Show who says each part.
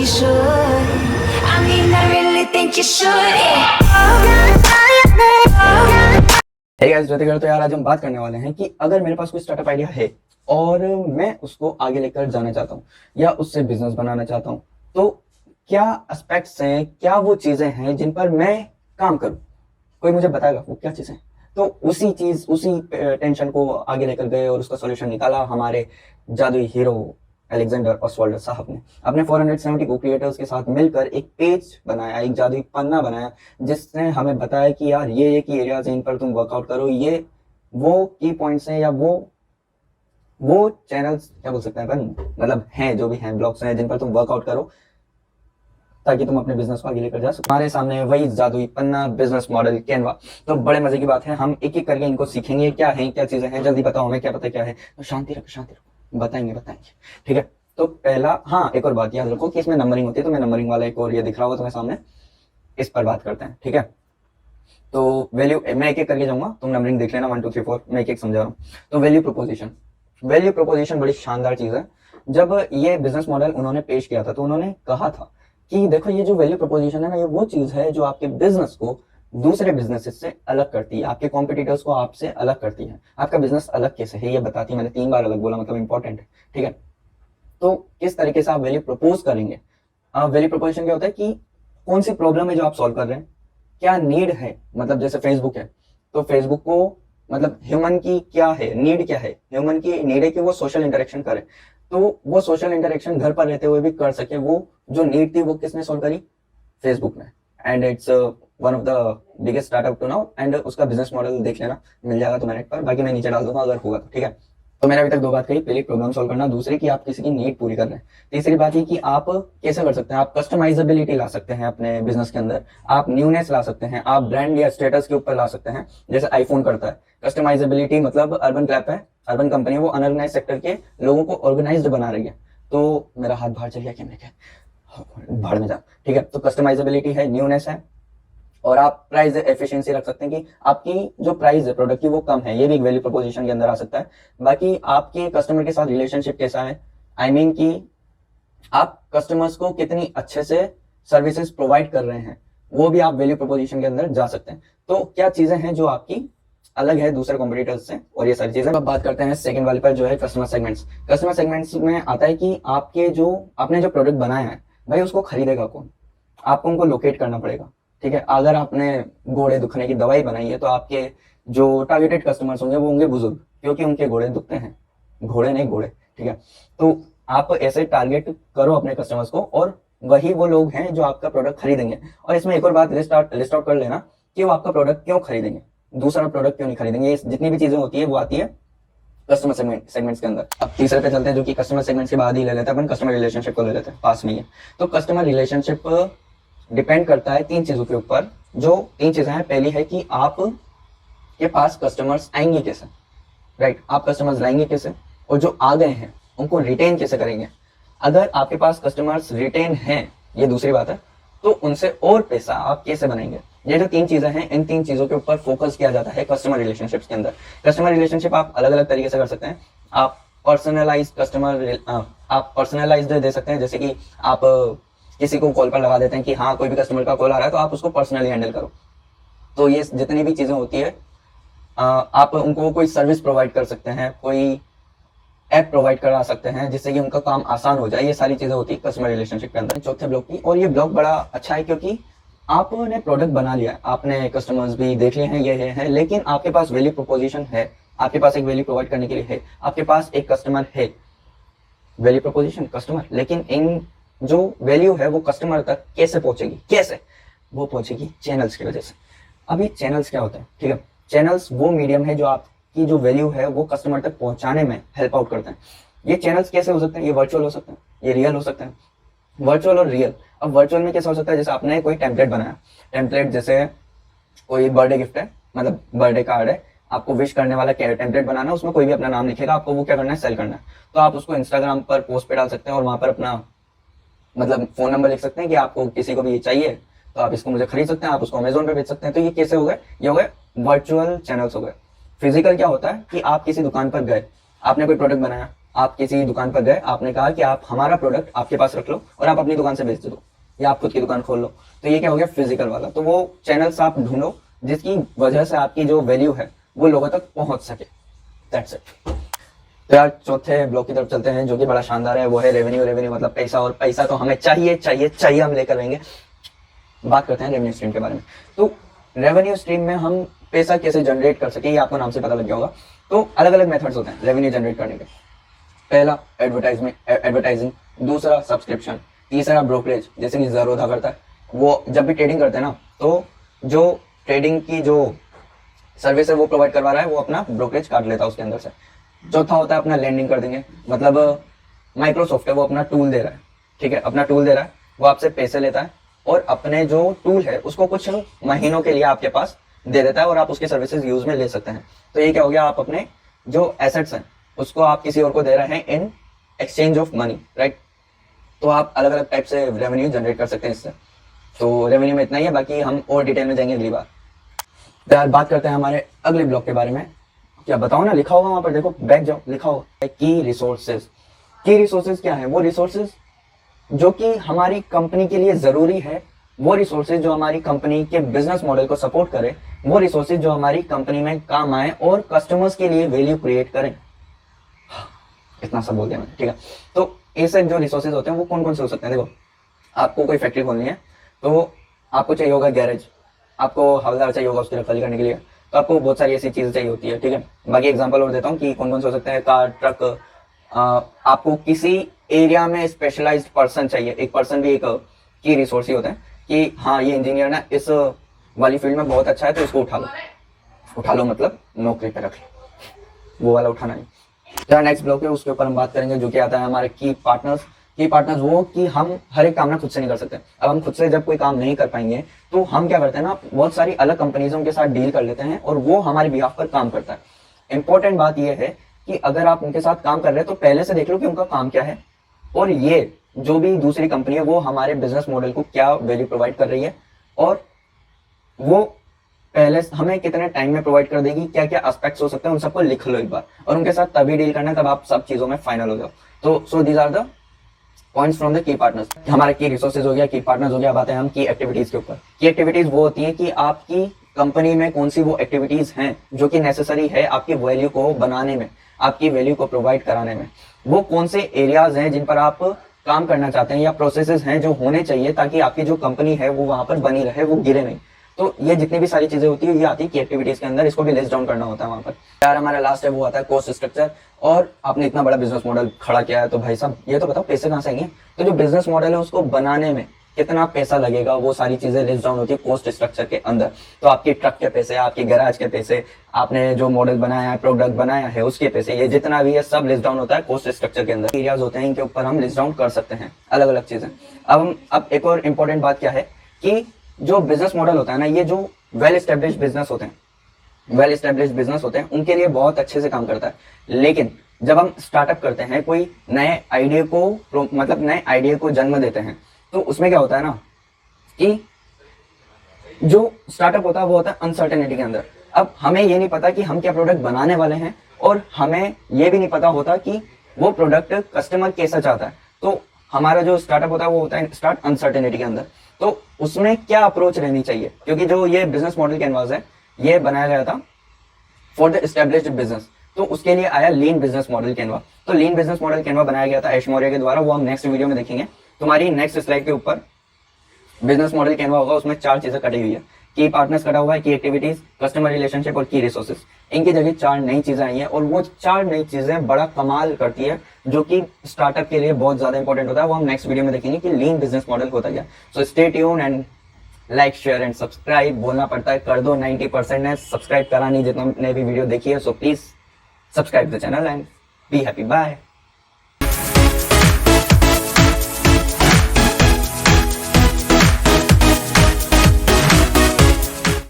Speaker 1: you should. I mean, I really think you should.
Speaker 2: Hey guys, ज्योतिगर, तो यार आज हम बात करने वाले हैं कि अगर मेरे पास कोई स्टार्टअप आइडिया है और मैं उसको आगे लेकर जाना चाहता हूँ या उससे बिजनेस बनाना चाहता हूँ, तो क्या एस्पेक्ट्स हैं, क्या वो चीजें हैं जिन पर मैं काम करूँ। कोई मुझे बताएगा वो क्या चीजें हैं। तो उसी टेंशन को आगे लेकर गए और उसका सॉल्यूशन निकाला हमारे जादुई हीरो अलेक्जेंडर ऑसवाल्ड साहब ने। अपने 470 को क्रिएटर्स के साथ मिलकर एक पेज बनाया, एक जादुई पन्ना बनाया, जिसने हमें बताया कि यार ये की एरियाज हैं, इन पर तुम वर्कआउट करो, ये वो की पॉइंट्स हैं या वो चैनल्स, क्या बोल सकते हैं अपन, मतलब हैं जो भी हैं, ब्लॉग्स हैं जिन पर तुम वर्कआउट करो ताकि तुम अपने बिजनेस को आगे लेकर जा सको। हमारे सामने वही जादुई पन्ना, बिजनेस मॉडल, कैनवा। तो बड़े मजे की बात है, हम एक एक करके इनको सीखेंगे, क्या है, क्या चीजें हैं, जल्दी बताओ हमें, क्या पता क्या है। तो शांति रखो, बताएंगे। ठीक है, तो पहला, हाँ एक और बात याद रखो कि इसमें नंबरिंग होती है, तो मैं नंबरिंग वाला एक और ये दिख रहा होगा तुम्हें सामने, इस पर बात करते हैं। ठीक है, तो वैल्यू मैं एक एक करके जाऊंगा, तुम नंबरिंग देख लेना 1 2 3 4, मैं एक एक समझा रहा हूँ। तो वैल्यू प्रोपोजिशन बड़ी शानदार चीज है। जब ये बिजनेस मॉडल उन्होंने पेश किया था तो उन्होंने कहा था कि देखो, ये जो वैल्यू प्रोपोजिशन है ना, ये वो चीज है जो आपके बिजनेस को दूसरे बिजनेसेस से अलग करती है, आपके कॉम्पिटिटर्स को आपसे अलग करती है। आपका बिजनेस अलग कैसे है ये बताती है। मैंने 3 बार अलग बोला, मतलब इंपॉर्टेंट है। ठीक है, तो किस तरीके से आप वैल्यू प्रपोज करेंगे। वैल्यू प्रोपोजिशन क्या होता है कि कौन सी प्रॉब्लम है जो आप सॉल्व कर रहे हैं, क्या नीड है। मतलब जैसे फेसबुक है, तो फेसबुक को मतलब ह्यूमन की क्या है नीड, क्या है, ह्यूमन की नीड है कि वो सोशल इंटरेक्शन करे, तो वो सोशल इंटरेक्शन घर पर रहते हुए भी कर सके। वो जो नीड थी वो किसने सॉल्व करी, फेसबुक ने। And it's one of the biggest startup to now. And उसका बिजनेस मॉडल देख लेना, मिल जाएगा तुम्हें नेट पर, बाकी मैं नीचे डाल दूंगा अगर होगा तो। ठीक है, तो मैंने अभी तक 2 बात कही, पहली प्रॉब्लम सॉल्व करना, दूसरी कि आप किसी की नीड पूरी कर रहे हैं, तीसरी बात ये कि आप कैसे कर सकते हैं। आप कस्टमाइजेबिलिटी ला सकते हैं अपने बिजनेस के अंदर, आप न्यूनेस ला सकते हैं, आप ब्रांड या स्टेटस के ऊपर ला सकते हैं, जैसे आईफोन करता है। कस्टमाइजेबिलिटी मतलब अर्बन क्लैप है, अर्बन कंपनी है, वो अनऑर्गेनाइज सेक्टर के लोगों को ऑर्गेनाइज्ड बना रही है। तो मेरा हाथ बाहर चल गया कैमरे के, बाहर में जा। ठीक है, तो कस्टमाइजेबिलिटी है, न्यूनेस है, और आप प्राइस एफिशिएंसी रख सकते हैं कि आपकी जो प्राइस है प्रोडक्ट की वो कम है, ये भी एक वैल्यू प्रोपोजिशन के अंदर आ सकता है। बाकी आपके कस्टमर के साथ रिलेशनशिप कैसा है, आई मीन कि आप कस्टमर्स को कितनी अच्छे से सर्विसेज प्रोवाइड कर रहे हैं, वो भी आप वैल्यू प्रोपोजिशन के अंदर जा सकते हैं। तो क्या चीजें हैं जो आपकी अलग है दूसरे कॉम्पिटिटर्स से, और ये सारी चीजें। अब बात करते हैं सेकंड वाले पर, जो है कस्टमर सेगमेंट्स। कस्टमर सेगमेंट्स में आता है कि आपके आपने जो प्रोडक्ट बनाया है भाई, उसको खरीदेगा कौन, आपको उनको लोकेट करना पड़ेगा। ठीक है, अगर आपने घोड़े दुखने की दवाई बनाई है तो आपके जो टारगेटेड कस्टमर्स होंगे वो होंगे बुजुर्ग, क्योंकि उनके घोड़े दुखते हैं, घोड़े नहीं घोड़े। ठीक है, तो आप ऐसे टारगेट करो अपने कस्टमर्स को, और वही वो लोग हैं जो आपका प्रोडक्ट खरीदेंगे। और इसमें एक और बात लिस्ट आउट कर लेना कि वो आपका प्रोडक्ट क्यों खरीदेंगे, दूसरा प्रोडक्ट क्यों नहीं खरीदेंगे। जितनी भी चीजें होती है वो आती है कस्टमर सेगमेंट्स के अंदर। अब तीसरे पे चलते हैं, जो कि कस्टमर सेगमेंट्स के बाद ही ले लेते हैं अपन, कस्टमर रिलेशनशिप को ले लेते हैं, पास में ही है। तो कस्टमर रिलेशनशिप डिपेंड करता है 3 चीजों के ऊपर। जो 3 चीजें हैं, पहली है कि आप के पास कस्टमर्स आएंगे कैसे, राइट, आप कस्टमर्स लाएंगे कैसे, और जो आ गए हैं उनको रिटेन कैसे करेंगे। अगर आपके पास कस्टमर्स रिटेन हैं, ये दूसरी बात है, तो उनसे और पैसा आप कैसे बनाएंगे। ये जो 3 चीजें हैं, इन 3 चीजों के ऊपर फोकस किया जाता है कस्टमर रिलेशनशिप्स के अंदर। कस्टमर रिलेशनशिप आप अलग अलग तरीके से कर सकते हैं। आप पर्सनलाइज्ड दे सकते हैं, जैसे कि आप किसी को कॉल पर लगा देते हैं कि हाँ कोई भी कस्टमर का कॉल आ रहा है तो आप उसको पर्सनली हैंडल करो। तो ये जितनी भी चीजें होती है, आप उनको कोई सर्विस प्रोवाइड कर सकते हैं, कोई ऐप प्रोवाइड करा सकते हैं जिससे कि उनका काम आसान हो जाए। ये सारी चीजें होती है कस्टमर रिलेशनशिप के अंदर। चौथे ब्लॉक की, और ये ब्लॉक बड़ा अच्छा है क्योंकि आपने प्रोडक्ट बना लिया, आपने कस्टमर्स भी देख लिए हैं, ये है, लेकिन आपके पास वैल्यू प्रोपोजिशन है, आपके पास एक वैल्यू प्रोवाइड करने के लिए है, आपके पास एक कस्टमर है। वैल्यू प्रोपोजिशन, कस्टमर, लेकिन इन जो वैल्यू है वो कस्टमर तक कैसे पहुंचेगी, कैसे वो पहुंचेगी, चैनल्स की वजह से। अभी चैनल्स क्या होता है, ठीक है, चैनल्स वो मीडियम है जो आपकी जो वैल्यू है वो कस्टमर तक पहुंचाने में हेल्प आउट करते हैं। ये चैनल्स कैसे हो सकते हैं, ये वर्चुअल हो सकते हैं, ये रियल हो सकते हैं, वर्चुअल और रियल। अब वर्चुअल में कैसा हो सकता है, जैसे आपने कोई टेम्पलेट बनाया, टेम्पलेट जैसे कोई बर्थडे गिफ्ट है, मतलब बर्थडे कार्ड है, आपको विश करने वाला टेम्पलेट बनाना है, उसमें कोई भी अपना नाम लिखेगा, आपको वो क्या करना है, सेल करना है। तो आप उसको इंस्टाग्राम पर पोस्ट पे डाल सकते हैं और वहां पर अपना मतलब फोन नंबर लिख सकते हैं कि आपको किसी को भी ये चाहिए तो आप इसको मुझे खरीद सकते हैं, आप उसको अमेजोन पे बेच सकते हैं। तो ये कैसे हो गए, ये हो गए वर्चुअल चैनल्स हो गए। फिजिकल क्या होता है कि आप किसी दुकान पर गए, आपने कोई प्रोडक्ट बनाया, आप किसी दुकान पर गए, आपने कहा कि आप हमारा प्रोडक्ट आपके पास रख लो और आप अपनी दुकान से बेच दो, या आप खुद की दुकान खोल लो, तो ये क्या हो गया, फिजिकल वाला। तो वो चैनल्स आप ढूंढो जिसकी वजह से आपकी जो वैल्यू है वो लोगों तक पहुंच सके। That's it. तो यार चौथे ब्लॉक की तरफ चलते हैं, जो कि बड़ा शानदार है, वो है रेवेन्यू। रेवेन्यू मतलब पैसा, और पैसा तो हमें चाहिए चाहिए चाहिए, हम लेकर रहेंगे। बात करते हैं रेवेन्यू स्ट्रीम के बारे में। तो रेवेन्यू स्ट्रीम में हम पैसा कैसे जनरेट कर सके, ये आपको नाम से पता लग गया होगा। तो अलग अलग मेथड्स होते हैं रेवेन्यू जनरेट करने के। पहला एडवर्टाइजिंग, दूसरा सब्सक्रिप्शन, तीसरा ब्रोकरेज, जैसे कि ज़रोधा करता है, वो जब भी ट्रेडिंग करते हैं ना, तो जो ट्रेडिंग की जो सर्विस है वो प्रोवाइड करवा रहा है, वो अपना ब्रोकरेज काट लेता है उसके अंदर से। चौथा होता है अपना लैंडिंग कर देंगे, मतलब माइक्रोसॉफ्ट है, वो अपना टूल दे रहा है, ठीक है, अपना टूल दे रहा है, वो आपसे पैसे लेता है और अपने जो टूल है उसको कुछ महीनों के लिए आपके पास दे देता है और आप उसकी सर्विसेज यूज में ले सकते हैं। तो ये क्या हो गया, आप अपने जो एसेट्स हैं उसको आप किसी और को दे रहे हैं in exchange of money, right. तो आप अलग अलग टाइप से रेवेन्यू जनरेट कर सकते हैं इससे। तो रेवेन्यू में इतना ही है, बाकी हम और डिटेल में जाएंगे अगली बार। तो यार बात करते हैं हमारे अगले ब्लॉक के बारे में। क्या बताओ ना, लिखा होगा वहां पर, देखो बैक जाओ, लिखा होगा की रिसोर्सेज। की रिसोर्सेज क्या है, वो रिसोर्सेज जो कि हमारी कंपनी के लिए जरूरी है, वो रिसोर्सेज जो हमारी कंपनी के बिजनेस मॉडल को सपोर्ट करे, वो रिसोर्सेज जो हमारी कंपनी में काम आए और कस्टमर्स के लिए वैल्यू क्रिएट करें। इतना सब बोल दिया मैंने, ठीक है। तो ऐसे जो रिसोर्सेज होते हैं वो कौन कौन से हो सकते हैं। देखो, आपको कोई फैक्ट्री खोलनी है तो आपको चाहिए होगा गैरेज, आपको हवलदार चाहिए होगा उसकी रखवाली करने के लिए, तो आपको बहुत सारी ऐसी चीजें चाहिए होती है, ठीक है। बाकी एग्जांपल और देता हूँ कि कौन कौन से हो सकते हैं। कार, ट्रक, आपको किसी एरिया में स्पेशलाइज्ड पर्सन चाहिए। एक पर्सन भी एक की रिसोर्स ही होता है कि हाँ ये इंजीनियर ना इस वाली फील्ड में बहुत अच्छा है, तो इसको उठा लो। उठा लो मतलब नौकरी पे रख लो, वो वाला उठाना नहीं। तो नेक्स्ट ब्लॉक है, उसके ऊपर हम बात करेंगे, जो कि आता है हमारे की पार्टनर्स। की पार्टनर्स वो कि हम हर एक काम ना खुद से नहीं कर सकते। अब हम खुद से जब कोई काम नहीं कर पाएंगे तो हम क्या करते हैं ना, बहुत सारी अलग कंपनीजों के साथ डील कर लेते हैं और वो हमारे बिहाफ पर काम करता है। इंपॉर्टेंट बात यह है कि अगर आप उनके साथ काम कर रहे हैं तो पहले से देख लो कि उनका काम क्या है, और ये जो भी दूसरी कंपनी है वो हमारे बिजनेस मॉडल को क्या वैल्यू प्रोवाइड कर रही है, और वो पहले हमें कितने टाइम में प्रोवाइड कर देगी, क्या क्या एस्पेक्ट्स हो सकते हैं, उन सबको लिख लो एक बार, और उनके साथ तभी डील करना है तब आप सब चीजों में फाइनल हो जाओ। तो so these are the points from the key partners. हमारे की रिसोर्सेज हो गया, की पार्टनर्स हो गया। बातें हम की एक्टिविटीज के ऊपर। की एक्टिविटीज वो होती है कि आपकी कंपनी में कौन सी वो एक्टिविटीज हैं जो कि नेसेसरी है आपकी वैल्यू को बनाने में, आपकी वैल्यू को प्रोवाइड कराने में। वो कौन से एरियाज हैं जिन पर आप काम करना चाहते हैं, या प्रोसेसेस हैं जो होने चाहिए ताकि आपकी जो कंपनी है वो वहां पर बनी रहे, वो गिरे नहीं। तो ये जितनी भी सारी चीजें होती है ये आती है की एक्टिविटीज के अंदर, इसको भी लिस्ट डाउन करना होता है वहां पर। यार हमारा लास्ट है वो आता है कॉस्ट स्ट्रक्चर। और आपने इतना बड़ा बिजनेस मॉडल खड़ा किया है तो भाई साहब ये तो बताओ पैसे कहां से आएंगे। तो जो बिजनेस मॉडल है उसको बनाने में कितना पैसा लगेगा, वो सारी चीजें लिस्ट डाउन होती है कॉस्ट स्ट्रक्चर के अंदर। तो आपकी ट्रक के पैसे, आपके गैराज के पैसे, आपने जो मॉडल बनाया है, प्रोडक्ट बनाया है, उसके पैसे, ये जितना भी है सब लिस्ट डाउन होता है कॉस्ट स्ट्रक्चर के अंदर। एरियाज होते हैं इनके ऊपर हम लिस्ट डाउन कर सकते हैं अलग अलग चीजें। अब एक और इंपॉर्टेंट बात क्या है कि जो बिजनेस मॉडल होता है ना, ये जो वेल एस्टेब्लिश्ड बिजनेस होते हैं, उनके लिए बहुत अच्छे से काम करता है। लेकिन जब हम स्टार्टअप करते हैं, कोई नए आइडिया को जन्म देते हैं, तो उसमें क्या होता है ना कि जो स्टार्टअप होता है वो होता है अनसर्टेनिटी के अंदर। अब हमें ये नहीं पता कि हम क्या प्रोडक्ट बनाने वाले हैं, और हमें ये भी नहीं पता होता कि वो प्रोडक्ट कस्टमर कैसा चाहता है। तो हमारा जो स्टार्टअप होता है वो होता है स्टार्ट अनसर्टेनिटी के अंदर। तो उसमें क्या अप्रोच रहनी चाहिए, क्योंकि जो ये बिजनेस मॉडल कैनवास है ये बनाया गया था फॉर द एस्टेब्लिश्ड बिजनेस, तो उसके लिए आया लीन बिजनेस मॉडल कैनवा। तो लीन बिजनेस मॉडल कैनवा बनाया गया था ऐश मौर्य के द्वारा, वो हम नेक्स्ट वीडियो में देखेंगे। तुम्हारी नेक्स्ट स्लाइड के ऊपर बिजनेस मॉडल कैनवा होगा, उसमें 4 चीजें कटी हुई है। की पार्टनर्स कटा हुआ है, की एक्टिविटीज, कस्टमर रिलेशनशिप और की रिसोर्सेज। इनकी जगह 4 नई चीजें आई हैं, और वो 4 नई चीजें बड़ा कमाल करती है, जो कि स्टार्टअप के लिए बहुत ज्यादा इंपॉर्टेंट होता है। वो हम नेक्स्ट वीडियो में देखेंगे कि लीन बिजनेस मॉडल होता है। So stay tune and like, share and subscribe. बोलना पड़ता है, कर दो। 90% ने सब्सक्राइब करा नहीं जितने भी वीडियो देखी है। So please subscribe the channel and be happy. Bye.